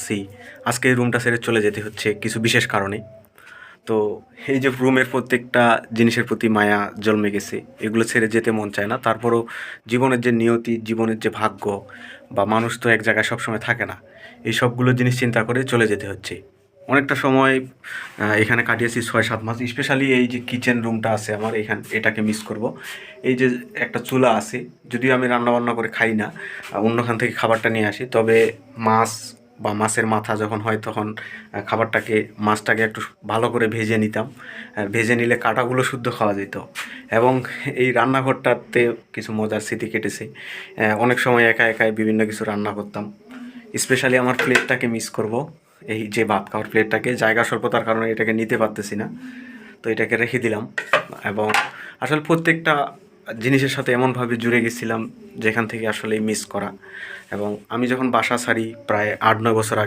আসছি, আজকে এই রুমটা ছেড়ে চলে যেতে হচ্ছে কিছু বিশেষ কারণে। তো এই যে রুমের প্রত্যেকটা জিনিসের প্রতি মায়া জন্মে গেছে, এগুলো ছেড়ে যেতে মন চায় না। তারপরও জীবনের যে নিয়তি, জীবনের যে ভাগ্য, বা মানুষ তো এক জায়গায় সবসময় থাকে না, এই সবগুলো জিনিস চিন্তা করে চলে যেতে হচ্ছে। অনেকটা সময় এখানে কাটিয়েছি 6-7 মাস। স্পেশালি এই যে কিচেন রুমটা আছে আমার, এটাকে মিস করব। এই যে একটা চুলা আছে, যদিও আমি রান্না বান্না করে খাই না, অন্যখান থেকে খাবারটা নিয়ে আসি, তবে মাছ বা মাছের মাথা যখন হয় তখন মাছটাকে একটু ভালো করে ভেজে নিতাম। ভেজে নিলে কাঁটাগুলো শুদ্ধ খাওয়া যেত। এবং এই রান্নাঘরটাতে কিছু মজার স্মৃতি কেটেছে। অনেক সময় একা একাই বিভিন্ন কিছু রান্না করতাম। স্পেশালি আমার প্লেটটাকে মিস করব। এই যে ভাত খাওয়ার প্লেটটাকে, জায়গা স্বল্পতার কারণে এটাকে নিতে পারতেছি না, তো এটাকে রেখে দিলাম। এবং আসলে প্রত্যেকটা জিনিসের সাথে এমনভাবে জুড়ে গেছিলাম যেখান থেকে আসলে মিস করা। এবং আমি যখন বাসা ছাড়ি প্রায় 8-9 বছর আগে,